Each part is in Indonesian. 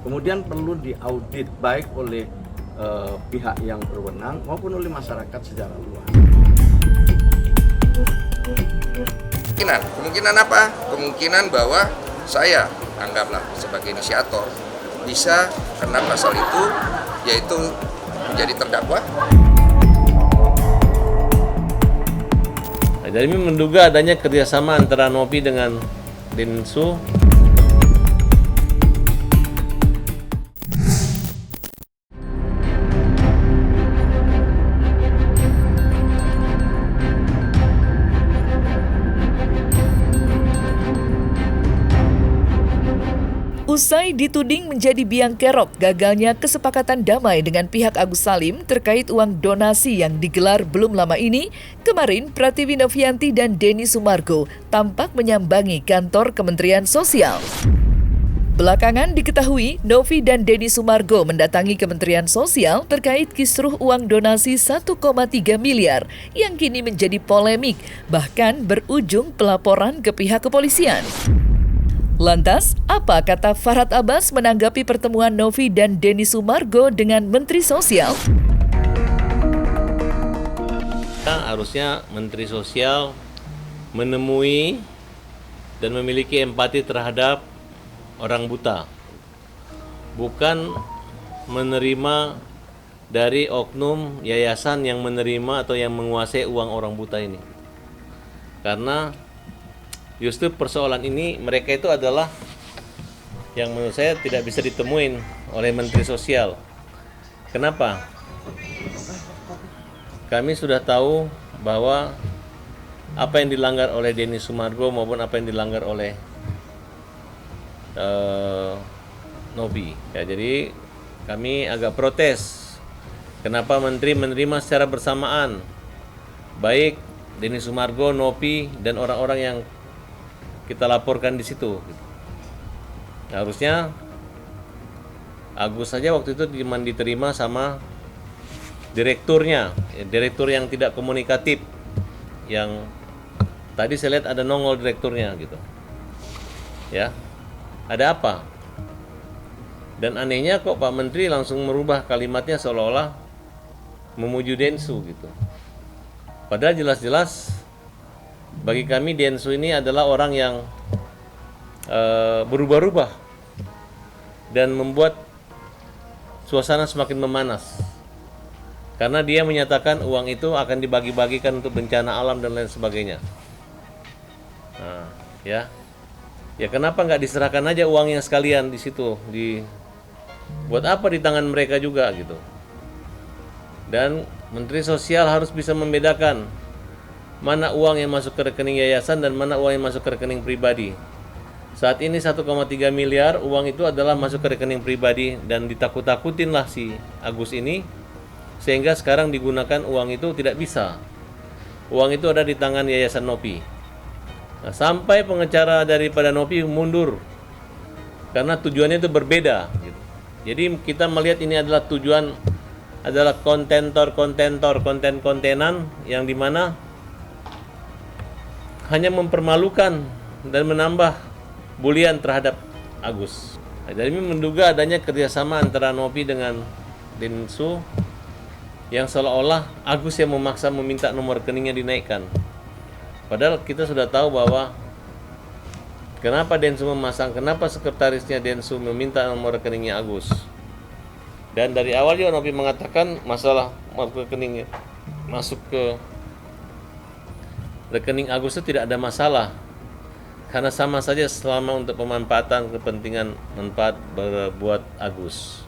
Kemudian perlu diaudit baik oleh pihak yang berwenang maupun oleh masyarakat secara luas. Kemungkinan apa? Kemungkinan bahwa saya anggaplah sebagai inisiator bisa kena pasal itu, yaitu menjadi terdakwa. Jadi menduga adanya kerjasama antara Nopi dengan Densu. Usai dituding menjadi biang kerok gagalnya kesepakatan damai dengan pihak Agus Salim terkait uang donasi yang digelar belum lama ini, kemarin Pratiwi Novianti dan Denny Sumargo tampak menyambangi kantor Kementerian Sosial. Belakangan diketahui Novi dan Denny Sumargo mendatangi Kementerian Sosial terkait kisruh uang donasi 1,3 miliar yang kini menjadi polemik, bahkan berujung pelaporan ke pihak kepolisian. Lantas, apa kata Farhad Abbas menanggapi pertemuan Novi dan Denny Sumargo dengan Menteri Sosial? Harusnya Menteri Sosial menemui dan memiliki empati terhadap orang buta, bukan menerima dari oknum yayasan yang menerima atau yang menguasai uang orang buta ini. Karena justru persoalan ini mereka itu adalah yang menurut saya tidak bisa ditemuin oleh Menteri Sosial. Kenapa? Kami sudah tahu bahwa apa yang dilanggar oleh Denny Sumargo maupun apa yang dilanggar oleh Novi. Ya, jadi kami agak protes. Kenapa Menteri menerima secara bersamaan baik Denny Sumargo, Novi, dan orang-orang yang kita laporkan di situ. Nah, harusnya Agus saja waktu itu cuma diterima sama direkturnya, direktur yang tidak komunikatif, yang tadi saya lihat ada nongol direkturnya gitu. Ya, ada apa? Dan anehnya kok Pak Menteri langsung merubah kalimatnya seolah-olah memuju Densu gitu. Padahal jelas-jelas bagi kami Densu ini adalah orang yang berubah-ubah dan membuat suasana semakin memanas. Karena dia menyatakan uang itu akan dibagi-bagikan untuk bencana alam dan lain sebagainya. Nah, ya kenapa nggak diserahkan aja uangnya sekalian di situ, buat apa di tangan mereka juga gitu. Dan Menteri Sosial harus bisa membedakan mana uang yang masuk ke rekening yayasan dan mana uang yang masuk ke rekening pribadi. Saat ini 1,3 miliar uang itu adalah masuk ke rekening pribadi dan ditakut-takutin lah si Agus ini, sehingga sekarang digunakan uang itu tidak bisa. Uang itu ada di tangan Yayasan Nopi. Nah, sampai pengacara daripada Nopi mundur karena tujuannya itu berbeda gitu. Jadi kita melihat ini adalah tujuan adalah konten-kontenan yang dimana hanya mempermalukan dan menambah bulian terhadap Agus. Nah, jadi menduga adanya kerjasama antara Nopi dengan Densu yang seolah-olah Agus yang memaksa meminta nomor rekeningnya dinaikkan. Padahal kita sudah tahu bahwa kenapa Densu memasang, kenapa sekretarisnya Densu meminta nomor rekeningnya Agus. Dan dari awal juga Nopi mengatakan masalah rekeningnya masuk ke rekening Agus itu tidak ada masalah. Karena sama saja selama untuk pemanfaatan kepentingan manfaat berbuat Agus.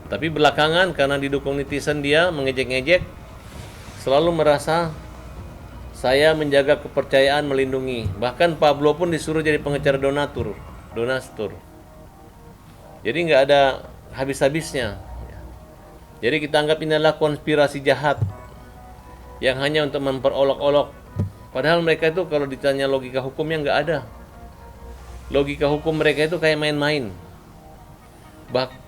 Tapi belakangan karena didukung netizen dia mengejek-ngejek, selalu merasa saya menjaga kepercayaan, melindungi. Bahkan Pablo pun disuruh jadi pengecar donatur. Jadi nggak ada habis-habisnya. Jadi kita anggap ini adalah konspirasi jahat yang hanya untuk memperolok-olok. Padahal mereka itu kalau ditanya logika hukumnya nggak ada. Logika hukum mereka itu kayak main-main.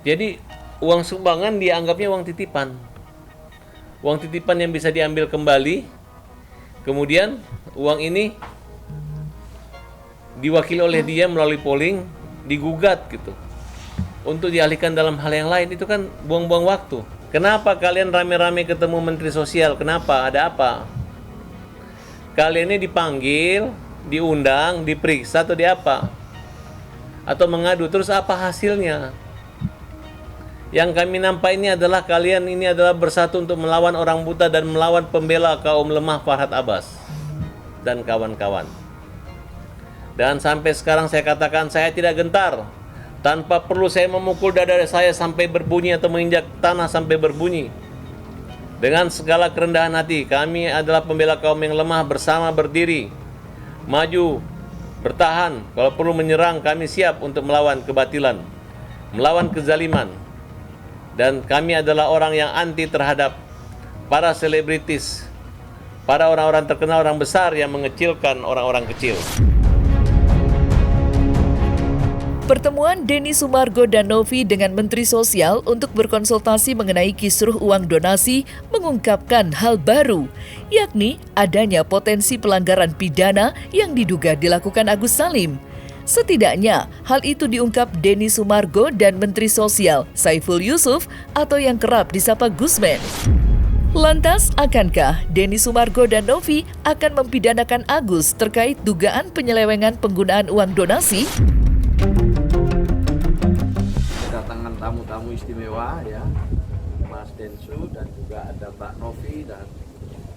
Jadi uang sumbangan dianggapnya uang titipan. Uang titipan yang bisa diambil kembali. Kemudian uang ini diwakili oleh dia melalui polling, digugat gitu. untuk dialihkan dalam hal yang lain, itu kan buang-buang waktu. Kenapa kalian rame-rame ketemu Menteri Sosial? Kenapa? Ada apa? Kalian ini dipanggil, diundang, diperiksa atau di apa? Atau mengadu, terus apa hasilnya? Yang kami nampak ini adalah kalian ini adalah bersatu untuk melawan orang buta dan melawan pembela kaum lemah Farhad Abbas dan kawan-kawan. Dan sampai sekarang saya katakan saya tidak gentar. Tanpa perlu saya memukul dada saya sampai berbunyi atau menginjak tanah sampai berbunyi. Dengan segala kerendahan hati, kami adalah pembela kaum yang lemah, bersama berdiri, maju, bertahan. Kalau perlu menyerang, kami siap untuk melawan kebatilan, melawan kezaliman. Dan kami adalah orang yang anti terhadap para selebritis, para orang-orang terkenal, orang besar yang mengecilkan orang-orang kecil. Pertemuan Denny Sumargo dan Novi dengan Menteri Sosial untuk berkonsultasi mengenai kisruh uang donasi mengungkapkan hal baru, yakni adanya potensi pelanggaran pidana yang diduga dilakukan Agus Salim. Setidaknya, hal itu diungkap Denny Sumargo dan Menteri Sosial Saiful Yusuf atau yang kerap disapa Gusmen. Lantas, akankah Denny Sumargo dan Novi akan mempidanakan Agus terkait dugaan penyelewengan penggunaan uang donasi? Kedatangan tamu-tamu istimewa ya, Mas Densu dan juga ada Mbak Novi dan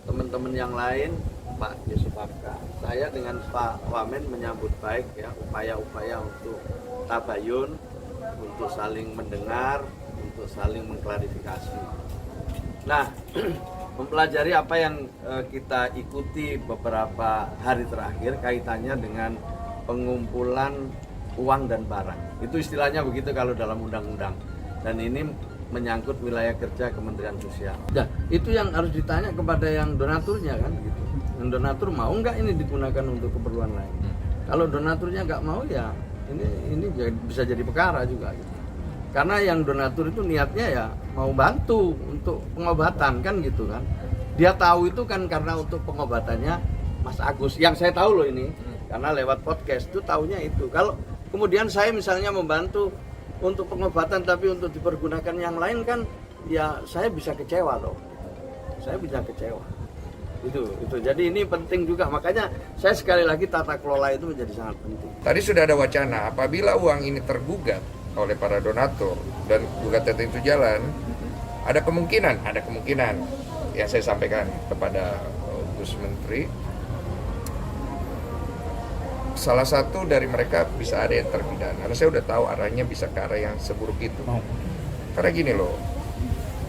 teman-teman yang lain, Pak Yusuf Abka. Saya dengan Pak Wamen menyambut baik ya upaya-upaya untuk tabayun, untuk saling mendengar, untuk saling mengklarifikasi. Nah, mempelajari apa yang kita ikuti beberapa hari terakhir kaitannya dengan pengumpulan uang dan barang. Itu istilahnya begitu kalau dalam undang-undang. Dan ini menyangkut wilayah kerja Kementerian Sosial. Nah, itu yang harus ditanya kepada yang donaturnya kan gitu. Yang donatur mau nggak ini digunakan untuk keperluan lain? Kalau donaturnya nggak mau ya ini bisa jadi perkara juga gitu. Karena yang donatur itu niatnya ya mau bantu untuk pengobatan kan gitu kan. Dia tahu itu kan karena untuk pengobatannya Mas Agus. Yang saya tahu loh ini karena lewat podcast itu taunya itu. Kalau kemudian saya misalnya membantu untuk pengobatan tapi untuk dipergunakan yang lain kan ya saya bisa kecewa loh. Saya bisa kecewa. Itu. Jadi ini penting juga. Makanya saya sekali lagi tata kelola itu menjadi sangat penting. Tadi sudah ada wacana apabila uang ini tergugat oleh para donatur dan gugatan itu jalan, ada kemungkinan yang saya sampaikan kepada Gus Menteri, salah satu dari mereka bisa ada yang terpidana. Karena saya udah tahu arahnya bisa ke arah yang seburuk itu. Karena gini loh,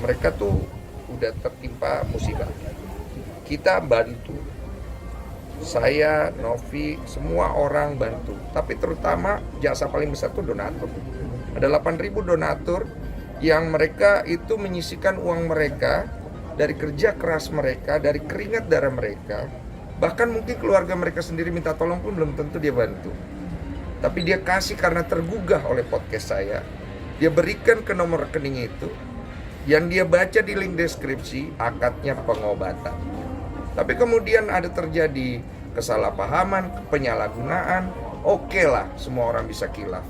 mereka tuh udah tertimpa musibah. Kita bantu, saya, Novi, semua orang bantu. Tapi terutama jasa paling besar tuh donatur. Ada 8.000 donatur yang mereka itu menyisihkan uang mereka dari kerja keras mereka, dari keringat darah mereka. Bahkan mungkin keluarga mereka sendiri minta tolong pun belum tentu dia bantu. Tapi dia kasih karena tergugah oleh podcast saya. Dia berikan ke nomor rekening itu. Yang dia baca di link deskripsi, akadnya pengobatan. Tapi kemudian ada terjadi kesalahpahaman, penyalahgunaan. Oke lah, semua orang bisa khilaf.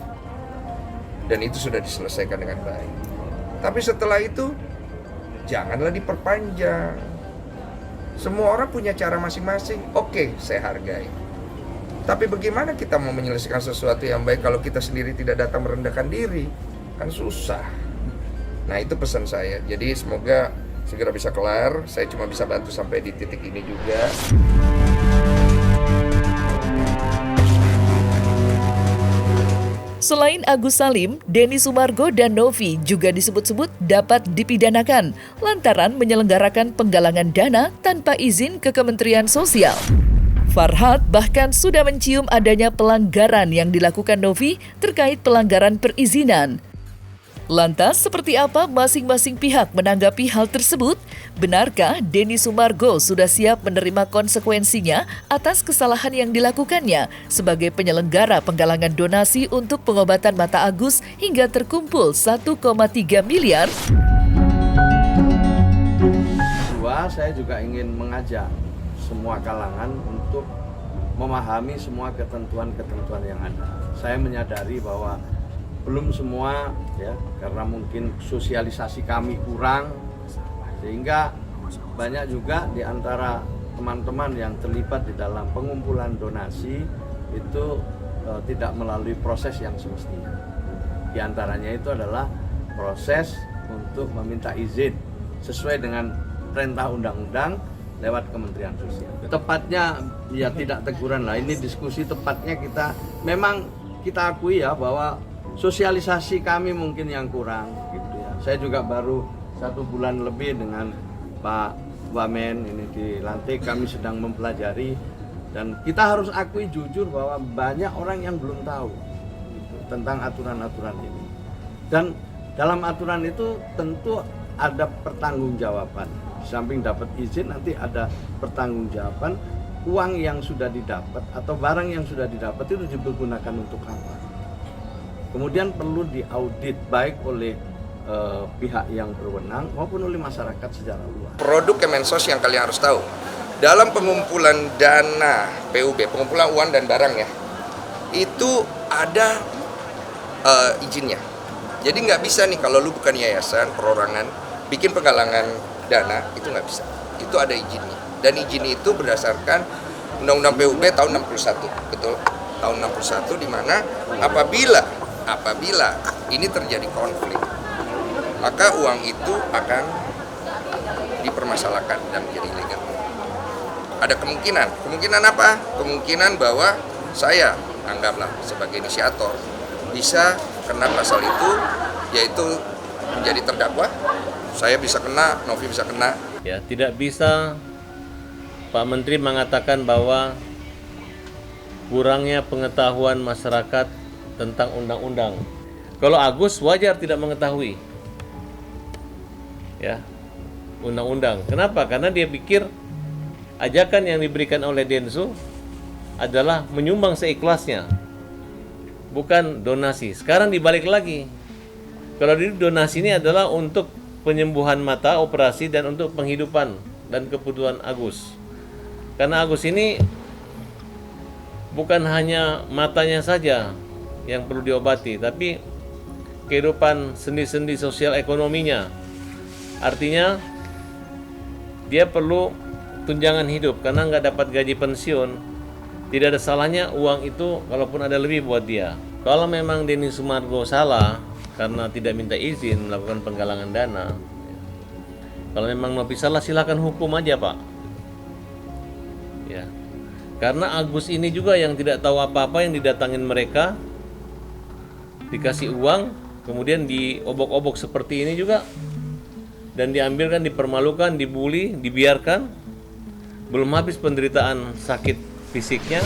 Dan itu sudah diselesaikan dengan baik. Tapi setelah itu, janganlah diperpanjang. Semua orang punya cara masing-masing. Oke, saya hargai. Tapi bagaimana kita mau menyelesaikan sesuatu yang baik kalau kita sendiri tidak datang merendahkan diri? Kan susah. Nah, itu pesan saya. Jadi semoga segera bisa kelar. Saya cuma bisa bantu sampai di titik ini juga. Selain Agus Salim, Denny Sumargo dan Novi juga disebut-sebut dapat dipidanakan lantaran menyelenggarakan penggalangan dana tanpa izin ke Kementerian Sosial. Farhad bahkan sudah mencium adanya pelanggaran yang dilakukan Novi terkait pelanggaran perizinan. Lantas, seperti apa masing-masing pihak menanggapi hal tersebut? Benarkah Denny Sumargo sudah siap menerima konsekuensinya atas kesalahan yang dilakukannya sebagai penyelenggara penggalangan donasi untuk pengobatan mata Agus hingga terkumpul 1,3 miliar? Kedua, saya juga ingin mengajak semua kalangan untuk memahami semua ketentuan-ketentuan yang ada. Saya menyadari bahwa belum semua ya, karena mungkin sosialisasi kami kurang, sehingga banyak juga di antara teman-teman yang terlibat di dalam pengumpulan donasi itu tidak melalui proses yang semestinya. Di antaranya itu adalah proses untuk meminta izin sesuai dengan perintah undang-undang lewat Kementerian Sosial. Tepatnya ya tidak teguran lah, ini diskusi, tepatnya kita akui ya bahwa sosialisasi kami mungkin yang kurang gitu ya. Saya juga baru 1 bulan lebih dengan Pak Wamen ini dilantik, kami sedang mempelajari, dan kita harus akui jujur bahwa banyak orang yang belum tahu gitu, tentang aturan-aturan ini. Dan dalam aturan itu tentu ada pertanggungjawaban. Di samping dapat izin, nanti ada pertanggungjawaban uang yang sudah didapat atau barang yang sudah didapat itu dipergunakan untuk apa. Kemudian perlu diaudit baik oleh pihak yang berwenang maupun oleh masyarakat secara luas. Produk Kemensos yang kalian harus tahu, dalam pengumpulan dana PUB, pengumpulan uang dan barang ya, itu ada izinnya. Jadi nggak bisa nih kalau lu bukan yayasan, perorangan, bikin penggalangan dana, itu nggak bisa. Itu ada izinnya. Dan izin itu berdasarkan Undang-Undang PUB tahun 61, betul? Tahun 61, di mana apabila ini terjadi konflik, maka uang itu akan dipermasalahkan dan menjadi ilegal. Ada kemungkinan apa? Kemungkinan bahwa saya, anggaplah sebagai inisiator, bisa kena pasal itu, yaitu menjadi terdakwa. Saya bisa kena, Novi bisa kena. Ya, tidak bisa Pak Menteri mengatakan bahwa kurangnya pengetahuan masyarakat tentang undang-undang. Kalau Agus wajar tidak mengetahui ya undang-undang. Kenapa? Karena dia pikir ajakan yang diberikan oleh Densu adalah menyumbang seikhlasnya, bukan donasi. Sekarang dibalik lagi. Kalau donasi ini adalah untuk penyembuhan mata, operasi, dan untuk penghidupan dan kebutuhan Agus. Karena Agus ini bukan hanya matanya saja yang perlu diobati, tapi kehidupan sendi-sendi sosial ekonominya. Artinya dia perlu tunjangan hidup karena nggak dapat gaji pensiun. Tidak ada salahnya uang itu kalaupun ada lebih buat dia. Kalau memang Denny Sumargo salah karena tidak minta izin melakukan penggalangan dana, kalau memang Novi salah, silakan hukum aja Pak. Ya, karena Agus ini juga yang tidak tahu apa-apa, yang didatangin mereka, dikasih uang, kemudian diobok-obok seperti ini juga, dan diambilkan, dipermalukan, dibully, dibiarkan. Belum habis penderitaan sakit fisiknya.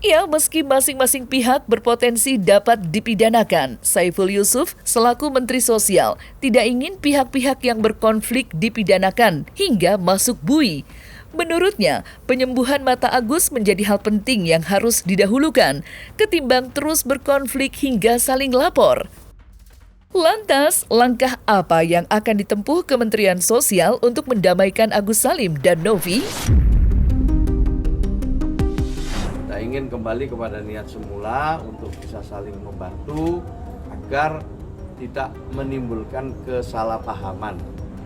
Ya, meski masing-masing pihak berpotensi dapat dipidanakan, Saiful Yusuf selaku Menteri Sosial tidak ingin pihak-pihak yang berkonflik dipidanakan hingga masuk bui. Menurutnya, penyembuhan mata Agus menjadi hal penting yang harus didahulukan ketimbang terus berkonflik hingga saling lapor. Lantas, langkah apa yang akan ditempuh Kementerian Sosial untuk mendamaikan Agus Salim dan Novi? Kita ingin kembali kepada niat semula untuk bisa saling membantu agar tidak menimbulkan kesalahpahaman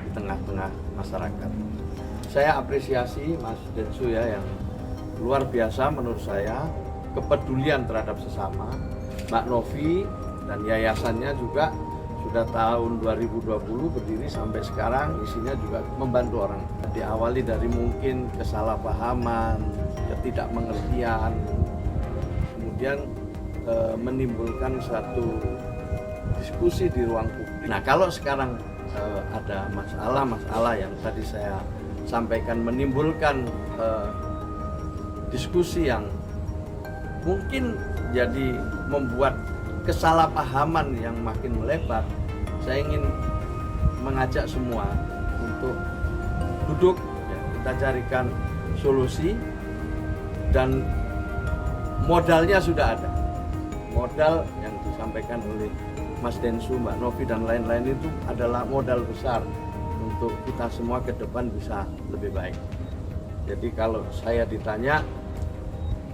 di tengah-tengah masyarakat. Saya apresiasi Mas Densu ya, yang luar biasa menurut saya, kepedulian terhadap sesama. Mbak Novi dan yayasannya juga sudah tahun 2020 berdiri sampai sekarang, isinya juga membantu orang. Diawali dari mungkin kesalahpahaman, ketidakmengertian, kemudian menimbulkan satu diskusi di ruang publik. Nah, kalau sekarang ada masalah-masalah yang tadi saya sampaikan menimbulkan diskusi yang mungkin jadi membuat kesalahpahaman yang makin melebar, saya ingin mengajak semua untuk duduk, ya, kita carikan solusi, dan modalnya sudah ada. Modal yang disampaikan oleh Mas Densu, Mbak Novi, dan lain-lain itu adalah modal besar untuk kita semua ke depan bisa lebih baik. Jadi kalau saya ditanya,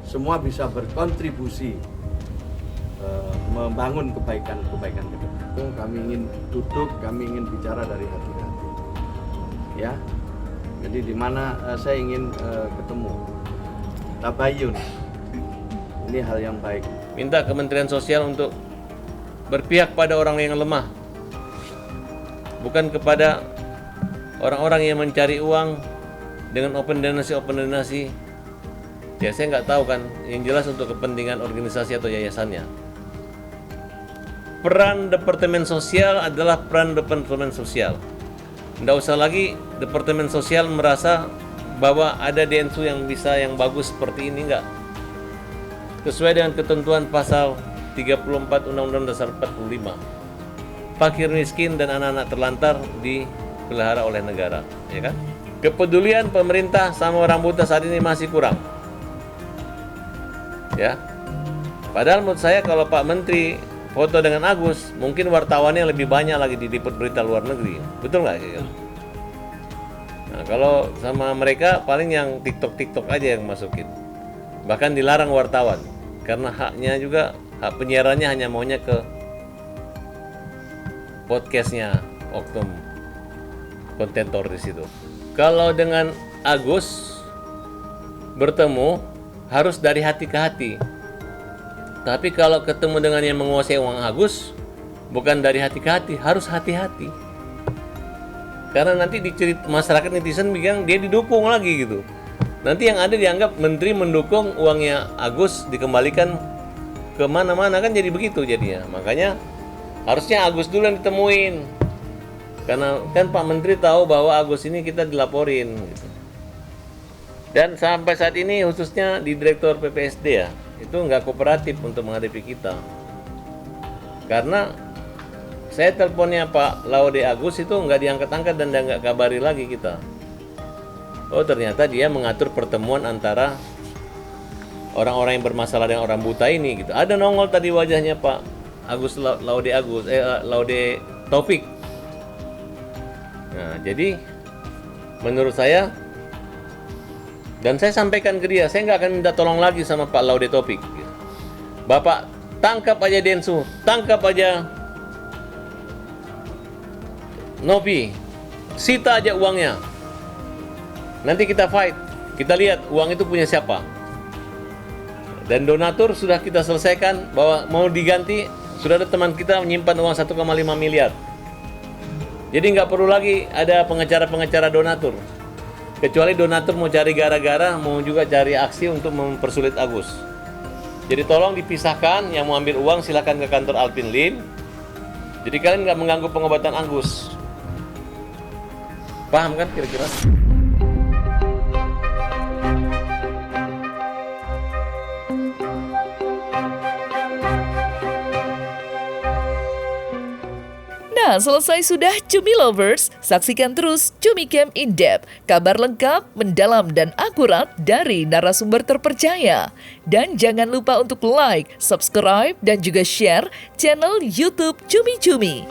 semua bisa berkontribusi membangun kebaikan-kebaikan ke depan. Itu kami ingin duduk, kami ingin bicara dari hati ke hati. Ya. Jadi di mana saya ingin ketemu tabayun. Ini hal yang baik. Minta Kementerian Sosial untuk berpihak pada orang yang lemah, bukan kepada orang-orang yang mencari uang dengan open donasi. Ya saya nggak tahu kan, yang jelas untuk kepentingan organisasi atau yayasannya. Peran Departemen Sosial adalah peran Departemen Sosial. Nggak usah lagi Departemen Sosial merasa bahwa ada DNSU yang bisa, yang bagus seperti ini, enggak. Sesuai dengan ketentuan pasal 34 Undang-Undang Dasar 45, fakir miskin dan anak-anak terlantar dipelihara oleh negara, ya kan? Kepedulian pemerintah sama orang buta saat ini masih kurang. Ya. Padahal menurut saya kalau Pak Menteri foto dengan Agus, mungkin wartawannya lebih banyak lagi diliput berita luar negeri. Betul nggak? Nah, kalau sama mereka paling yang TikTok aja yang masukin. Bahkan dilarang wartawan karena haknya juga, hak penyiarannya hanya maunya ke podcastnya Oknum kontentor di situ. Kalau dengan Agus bertemu harus dari hati ke hati. Tapi kalau ketemu dengan yang menguasai uang Agus, bukan dari hati ke hati, harus hati-hati. Karena nanti dicerit masyarakat netizen bilang dia didukung lagi gitu. Nanti yang ada dianggap menteri mendukung uangnya Agus dikembalikan ke mana-mana, kan jadi begitu jadinya. Makanya harusnya Agus dulu yang ditemuin. Karena kan Pak Menteri tahu bahwa Agus ini kita dilaporin gitu. Dan sampai saat ini khususnya di Direktur PPSD ya, itu nggak kooperatif untuk menghadapi kita. Karena saya teleponnya Pak Laude Agus itu nggak diangkat-angkat dan nggak kabari lagi kita. Oh ternyata dia mengatur pertemuan antara orang-orang yang bermasalah dengan orang buta ini gitu. Ada nongol tadi wajahnya Pak Laude Taufik. Nah jadi menurut saya, dan saya sampaikan ke dia, saya nggak akan minta tolong lagi sama Pak Laude Taufik. Bapak tangkap aja Densu, tangkap aja Novi, sita aja uangnya. Nanti kita fight, kita lihat uang itu punya siapa. Dan donatur sudah kita selesaikan bahwa mau diganti, sudah ada teman kita menyimpan uang 1,5 miliar. Jadi nggak perlu lagi ada pengacara-pengacara donatur. Kecuali donatur mau cari gara-gara, mau juga cari aksi untuk mempersulit Agus. Jadi tolong dipisahkan, yang mau ambil uang silakan ke kantor Alvin Lim. Jadi kalian nggak mengganggu pengobatan Agus. Paham kan kira-kira? Nah, selesai sudah Cumi Lovers, saksikan terus Cumi Camp In Depth, kabar lengkap, mendalam dan akurat dari narasumber terpercaya. Dan jangan lupa untuk like, subscribe, dan juga share channel YouTube Cumi Cumi.